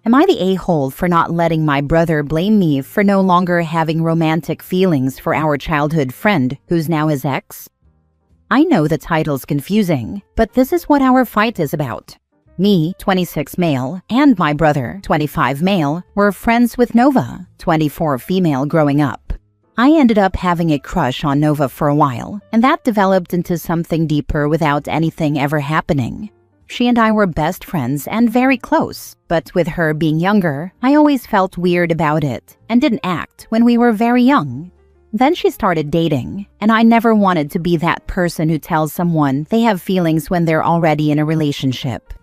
Am I the a-hole for not letting my brother blame me for no longer having romantic feelings for our childhood friend who's now his ex? I know the title's confusing, but this is what our fight is about. Me, 26 male, and my brother, 25 male, were friends with Nova, 24 female growing up. I ended up having a crush on Nova for a while, and that developed into something deeper without anything ever happening. She and I were best friends and very close, but with her being younger, I always felt weird about it and didn't act when we were very young. Then she started dating, and I never wanted to be that person who tells someone they have feelings when they're already in a relationship.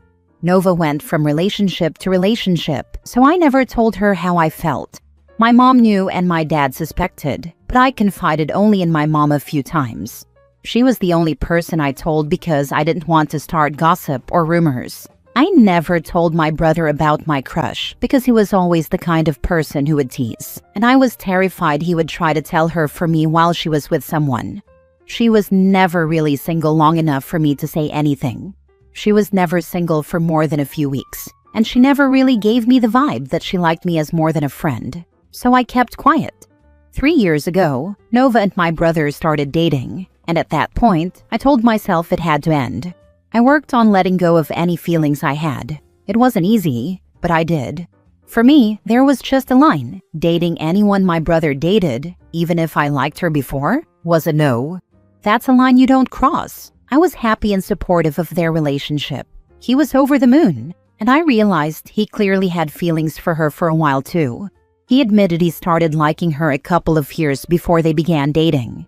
Nova went from relationship to relationship, so I never told her how I felt. My mom knew and my dad suspected, but I confided only in my mom a few times. She was the only person I told because I didn't want to start gossip or rumors. I never told my brother about my crush because he was always the kind of person who would tease, and I was terrified he would try to tell her for me while she was with someone. She was never really single long enough for me to say anything. She was never single for more than a few weeks, and she never really gave me the vibe that she liked me as more than a friend. So I kept quiet. 3 years ago, Nova and my brother started dating, and at that point, I told myself it had to end. I worked on letting go of any feelings I had. It wasn't easy, but I did. For me, there was just a line. Dating anyone my brother dated, even if I liked her before, was a no. That's a line you don't cross. I was happy and supportive of their relationship. He was over the moon, and I realized he clearly had feelings for her for a while too. He admitted he started liking her a couple of years before they began dating.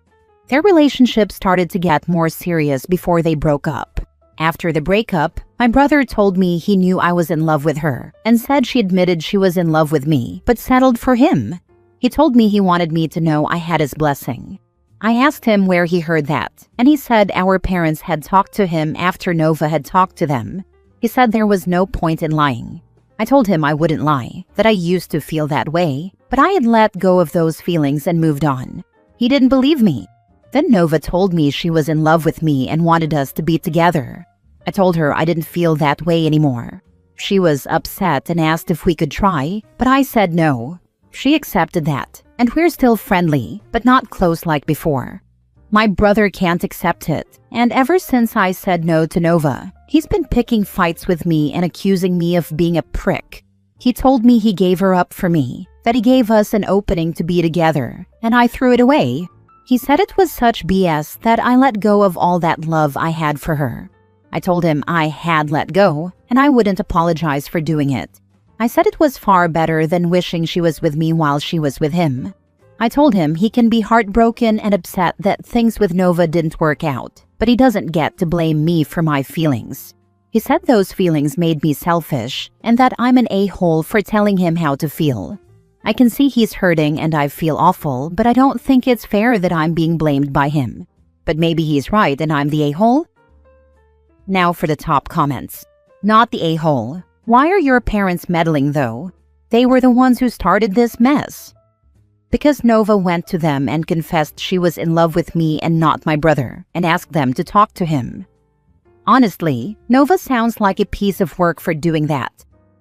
Their relationship started to get more serious before they broke up. After the breakup, my brother told me he knew I was in love with her and said she admitted she was in love with me, but settled for him. He told me he wanted me to know I had his blessing. I asked him where he heard that, and he said our parents had talked to him after Nova had talked to them. He said there was no point in lying. I told him I wouldn't lie, that I used to feel that way, but I had let go of those feelings and moved on. He didn't believe me. Then Nova told me she was in love with me and wanted us to be together. I told her I didn't feel that way anymore. She was upset and asked if we could try, but I said no. She accepted that, and we're still friendly, but not close like before. My brother can't accept it, and ever since I said no to Nova, he's been picking fights with me and accusing me of being a prick. He told me he gave her up for me, that he gave us an opening to be together, and I threw it away. He said it was such BS that I let go of all that love I had for her. I told him I had let go, and I wouldn't apologize for doing it. I said it was far better than wishing she was with me while she was with him. I told him he can be heartbroken and upset that things with Nova didn't work out, but he doesn't get to blame me for my feelings. He said those feelings made me selfish and that I'm an a-hole for telling him how to feel. I can see he's hurting and I feel awful, but I don't think it's fair that I'm being blamed by him. But maybe he's right and I'm the a-hole? Now for the top comments. Not the a-hole. Why are your parents meddling though? They were the ones who started this mess. Because Nova went to them and confessed she was in love with me and not my brother, and asked them to talk to him. Honestly, Nova sounds like a piece of work for doing that.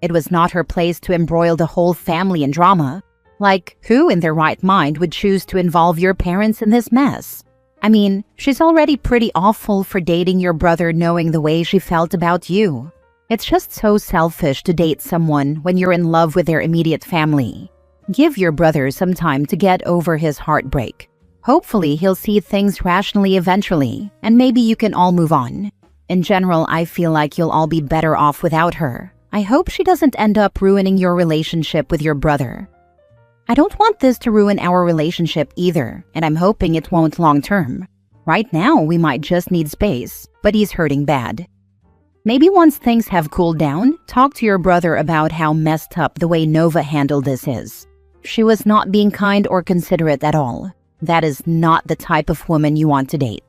It was not her place to embroil the whole family in drama. Like, who in their right mind would choose to involve your parents in this mess? I mean, she's already pretty awful for dating your brother knowing the way she felt about you. It's just so selfish to date someone when you're in love with their immediate family. Give your brother some time to get over his heartbreak. Hopefully, he'll see things rationally eventually, and maybe you can all move on. In general, I feel like you'll all be better off without her. I hope she doesn't end up ruining your relationship with your brother. I don't want this to ruin our relationship either, and I'm hoping it won't long term. Right now, we might just need space, but he's hurting bad. Maybe once things have cooled down, talk to your brother about how messed up the way Nova handled this is. She was not being kind or considerate at all. That is not the type of woman you want to date.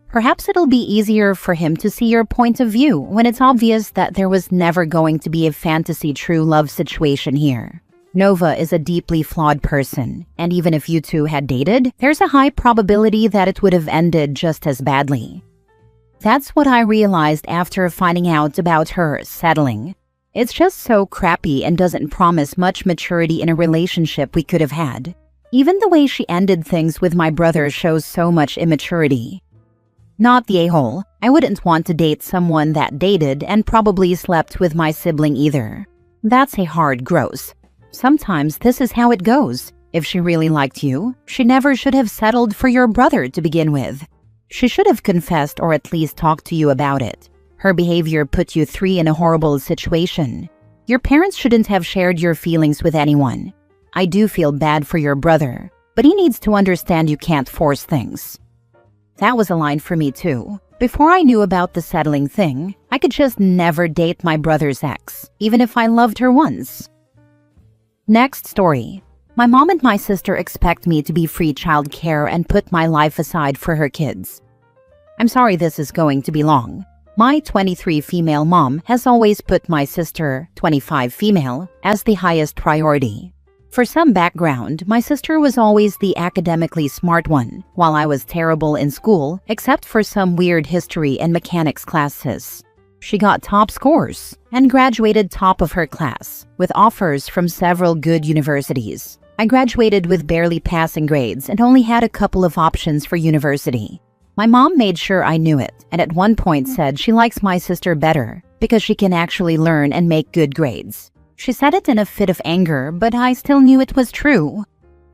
Perhaps it'll be easier for him to see your point of view when it's obvious that there was never going to be a fantasy true love situation here. Nova is a deeply flawed person, and even if you two had dated, there's a high probability that it would have ended just as badly. That's what I realized after finding out about her settling. It's just so crappy and doesn't promise much maturity in a relationship we could have had. Even the way she ended things with my brother shows so much immaturity. Not the a-hole. I wouldn't want to date someone that dated and probably slept with my sibling either. That's a hard gross. Sometimes this is how it goes. If she really liked you, she never should have settled for your brother to begin with. She should have confessed or at least talked to you about it. Her behavior put you three in a horrible situation. Your parents shouldn't have shared your feelings with anyone. I do feel bad for your brother, but he needs to understand you can't force things. That was a line for me too. Before I knew about the settling thing, I could just never date my brother's ex, even if I loved her once. Next story. My mom and my sister expect me to be free childcare and put my life aside for her kids. I'm sorry this is going to be long. My 23 female mom has always put my sister, 25 female, as the highest priority. For some background, my sister was always the academically smart one, while I was terrible in school, except for some weird history and mechanics classes. She got top scores and graduated top of her class, with offers from several good universities. I graduated with barely passing grades and only had a couple of options for university. My mom made sure I knew it, and at one point said she likes my sister better because she can actually learn and make good grades. She said it in a fit of anger, but I still knew it was true.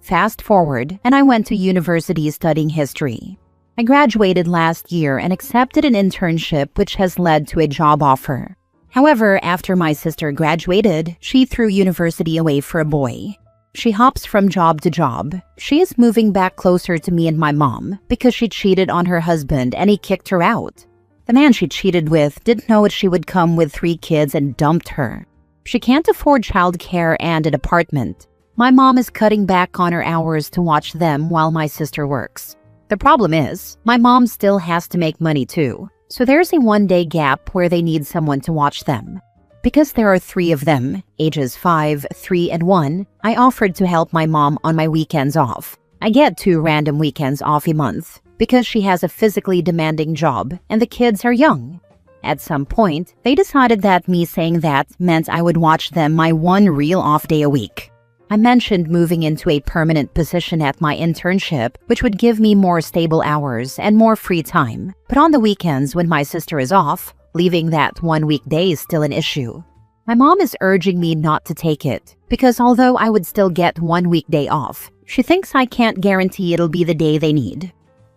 Fast forward, and I went to university studying history. I graduated last year and accepted an internship which has led to a job offer. However, after my sister graduated, she threw university away for a boy. She hops from job to job. She is moving back closer to me and my mom because she cheated on her husband and he kicked her out. The man she cheated with didn't know she would come with 3 kids and dumped her. She can't afford childcare and an apartment. My mom is cutting back on her hours to watch them while my sister works. The problem is, my mom still has to make money too, so there's a 1-day gap where they need someone to watch them. Because there are 3 of them, ages 5, 3, and 1, I offered to help my mom on my weekends off. I get 2 random weekends off a month because she has a physically demanding job and the kids are young. At some point, they decided that me saying that meant I would watch them my 1 real off day a week. I mentioned moving into a permanent position at my internship, which would give me more stable hours and more free time. But on the weekends when my sister is off, leaving that 1 weekday is still an issue. My mom is urging me not to take it, because although I would still get 1 weekday off, she thinks I can't guarantee it'll be the day they need.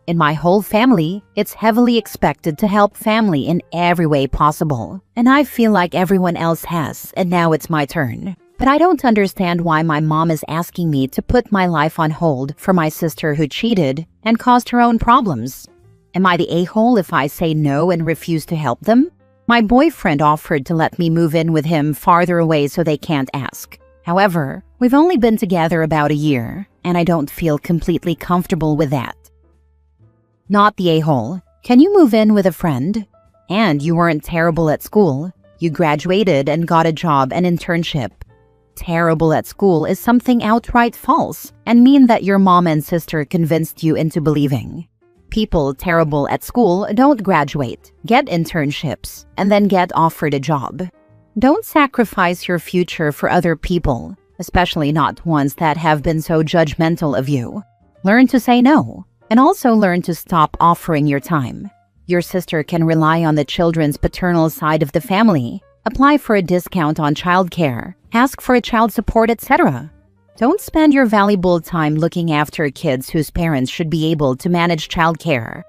In my whole family, it's heavily expected to help family in every way possible, and I feel like everyone else has, and now it's my turn. But I don't understand why my mom is asking me to put my life on hold for my sister who cheated and caused her own problems. Am I the a-hole if I say no and refuse to help them? My boyfriend offered to let me move in with him farther away so they can't ask. However, we've only been together about a year, and I don't feel completely comfortable with that. Not the a-hole. Can you move in with a friend? And you weren't terrible at school. You graduated and got a job and internship. Terrible at school is something outright false and mean that your mom and sister convinced you into believing. People terrible at school don't graduate, get internships, and then get offered a job. Don't sacrifice your future for other people, especially not ones that have been so judgmental of you. Learn to say no. And also learn to stop offering your time. Your sister can rely on the children's paternal side of the family, apply for a discount on childcare, ask for a child support, etc. Don't spend your valuable time looking after kids whose parents should be able to manage childcare.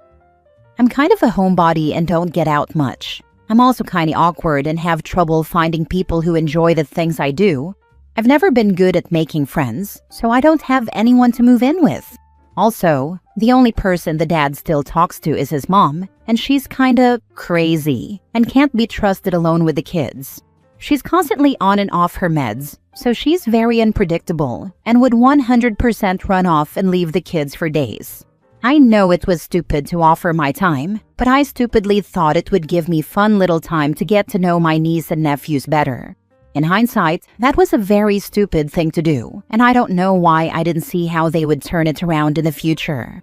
I'm kind of a homebody and don't get out much. I'm also kinda awkward and have trouble finding people who enjoy the things I do. I've never been good at making friends, so I don't have anyone to move in with. Also, the only person the dad still talks to is his mom, and she's kinda crazy and can't be trusted alone with the kids. She's constantly on and off her meds, so she's very unpredictable and would 100% run off and leave the kids for days. I know it was stupid to offer my time, but I stupidly thought it would give me fun little time to get to know my niece and nephews better. In hindsight, that was a very stupid thing to do, and I don't know why I didn't see how they would turn it around in the future.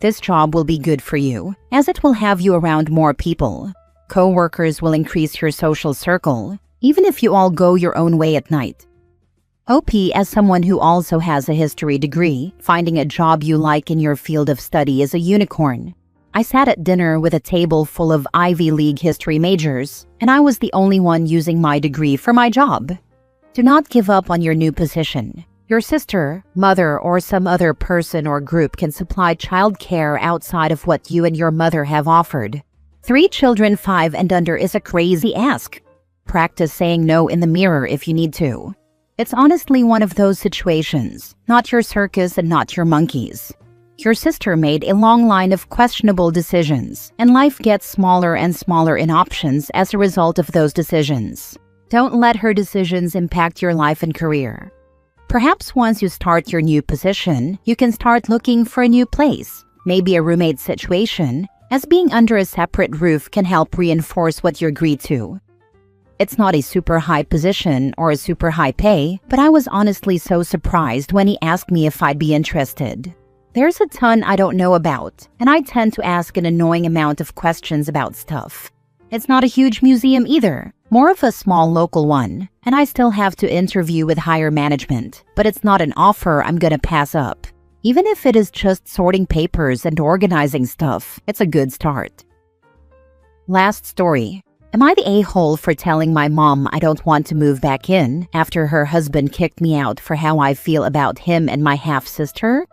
This job will be good for you, as it will have you around more people. Co-workers will increase your social circle. even if you all go your own way at night. OP, as someone who also has a history degree, finding a job you like in your field of study is a unicorn. I sat at dinner with a table full of Ivy League history majors, and I was the only one using my degree for my job. Do not give up on your new position. Your sister, mother, or some other person or group can supply childcare outside of what you and your mother have offered. 3 children 5 and under is a crazy ask. Practice saying no in the mirror if you need to. It's honestly one of those situations, not your circus and not your monkeys. Your sister made a long line of questionable decisions, and life gets smaller and smaller in options as a result of those decisions. Don't let her decisions impact your life and career. Perhaps once you start your new position, you can start looking for a new place, maybe a roommate situation, as being under a separate roof can help reinforce what you agreed to. It's not a super high position or a super high pay, but I was honestly so surprised when he asked me if I'd be interested. There's a ton I don't know about, and I tend to ask an annoying amount of questions about stuff. It's not a huge museum either, more of a small local one, and I still have to interview with higher management, but it's not an offer I'm gonna pass up. Even if it is just sorting papers and organizing stuff, it's a good start. Last story. Am I the a-hole for telling my mom I don't want to move back in after her husband kicked me out for how I feel about him and my half-sister?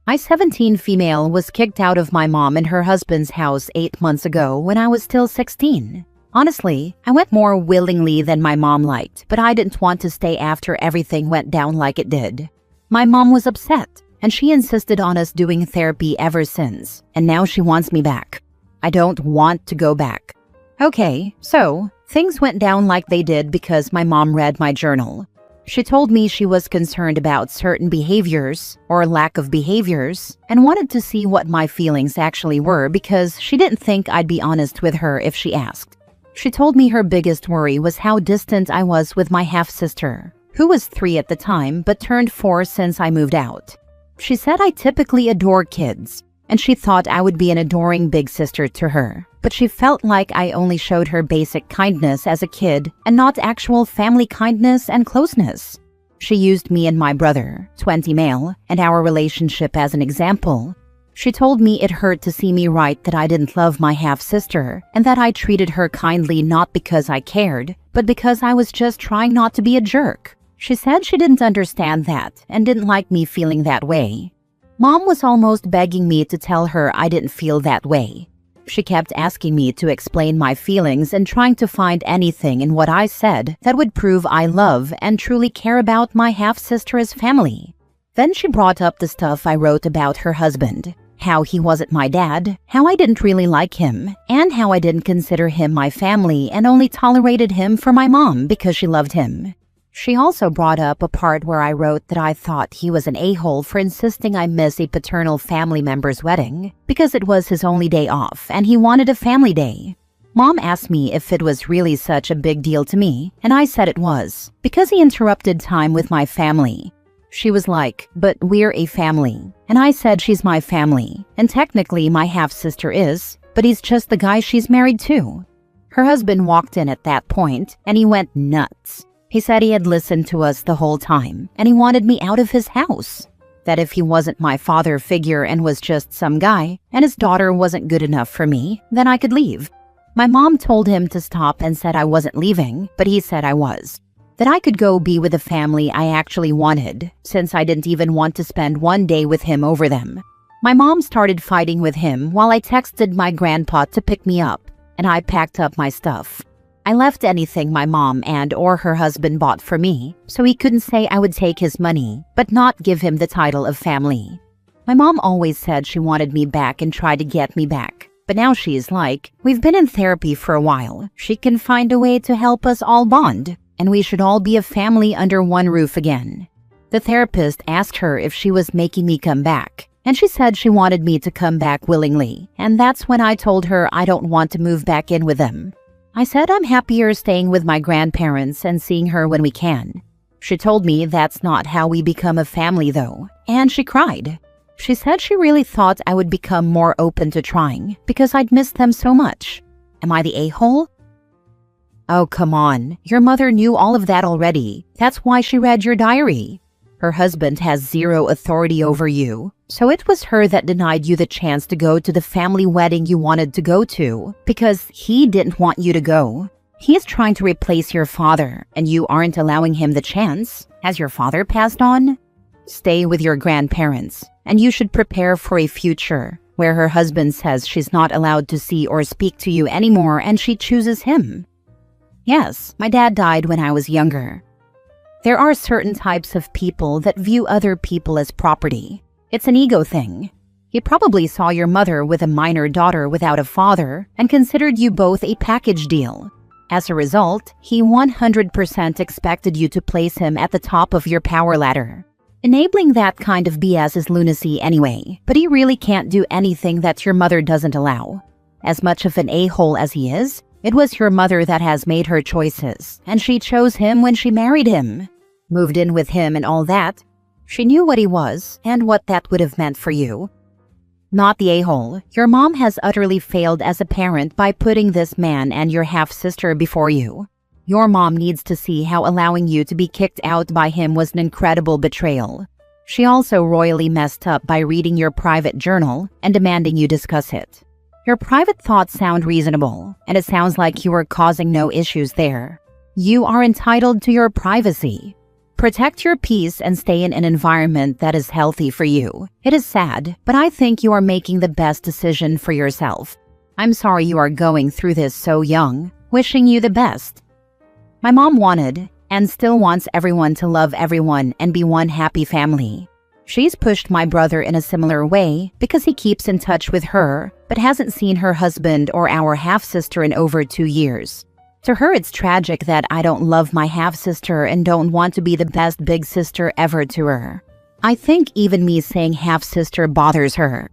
My 17 female was kicked out of my mom and her husband's house 8 months ago when I was still 16. Honestly, I went more willingly than my mom liked, but I didn't want to stay after everything went down like it did. My mom was upset, and she insisted on us doing therapy ever since, and now she wants me back. I don't want to go back. Okay, so things went down like they did because my mom read my journal. She told me she was concerned about certain behaviors or lack of behaviors and wanted to see what my feelings actually were because she didn't think I'd be honest with her if she asked. She told me her biggest worry was how distant I was with my half-sister, who was 3 at the time but turned 4 since I moved out. She said I typically adore kids, and she thought I would be an adoring big sister to her. But she felt like I only showed her basic kindness as a kid and not actual family kindness and closeness. She used me and my brother, 20 male, and our relationship as an example. She told me it hurt to see me write that I didn't love my half-sister and that I treated her kindly not because I cared, but because I was just trying not to be a jerk. She said she didn't understand that and didn't like me feeling that way. Mom was almost begging me to tell her I didn't feel that way. She kept asking me to explain my feelings and trying to find anything in what I said that would prove I love and truly care about my half-sister as family. Then she brought up the stuff I wrote about her husband, how he wasn't my dad, how I didn't really like him, and how I didn't consider him my family and only tolerated him for my mom because she loved him. She also brought up a part where I wrote that I thought he was an a-hole for insisting I miss a paternal family member's wedding because it was his only day off and he wanted a family day. Mom asked me if it was really such a big deal to me, and I said it was, because he interrupted time with my family. She was like, "But we're a family." And I said she's my family, and technically my half-sister is, but he's just the guy she's married to. Her husband walked in at that point, and he went nuts. He said he had listened to us the whole time, and he wanted me out of his house. That if he wasn't my father figure and was just some guy, and his daughter wasn't good enough for me, then I could leave. My mom told him to stop and said I wasn't leaving, but he said I was. That I could go be with the family I actually wanted, since I didn't even want to spend one day with him over them. My mom started fighting with him while I texted my grandpa to pick me up, and I packed up my stuff. I left anything my mom and or her husband bought for me, so he couldn't say I would take his money, but not give him the title of family. My mom always said she wanted me back and tried to get me back, but now she's like, we've been in therapy for a while. She can find a way to help us all bond, and we should all be a family under one roof again. The therapist asked her if she was making me come back, and she said she wanted me to come back willingly, and that's when I told her I don't want to move back in with them. I said I'm happier staying with my grandparents and seeing her when we can. She told me that's not how we become a family though, and she cried. She said she really thought I would become more open to trying because I'd missed them so much. Am I the a-hole? Oh, come on. Your mother knew all of that already. That's why she read your diary. Her husband has zero authority over you, so it was her that denied you the chance to go to the family wedding you wanted to go to, because he didn't want you to go. He is trying to replace your father, and you aren't allowing him the chance. Has your father passed on? Stay with your grandparents, and you should prepare for a future where her husband says she's not allowed to see or speak to you anymore and she chooses him. Yes, my dad died when I was younger. There are certain types of people that view other people as property. It's an ego thing. He probably saw your mother with a minor daughter without a father and considered you both a package deal. As a result, he 100% expected you to place him at the top of your power ladder. Enabling that kind of BS is lunacy anyway, but he really can't do anything that your mother doesn't allow. As much of an a-hole as he is, it was your mother that has made her choices, and she chose him when she married him. Moved in with him and all that. She knew what he was and what that would have meant for you. Not the a-hole. Your mom has utterly failed as a parent by putting this man and your half-sister before you. Your mom needs to see how allowing you to be kicked out by him was an incredible betrayal. She also royally messed up by reading your private journal and demanding you discuss it. Your private thoughts sound reasonable, and it sounds like you are causing no issues there. You are entitled to your privacy. Protect your peace and stay in an environment that is healthy for you. It is sad, but I think you are making the best decision for yourself. I'm sorry you are going through this so young. Wishing you the best. My mom wanted, and still wants everyone to love everyone and be one happy family. She's pushed my brother in a similar way because he keeps in touch with her, but hasn't seen her husband or our half-sister in over 2 years. To her, it's tragic that I don't love my half-sister and don't want to be the best big sister ever to her. I think even me saying half-sister bothers her.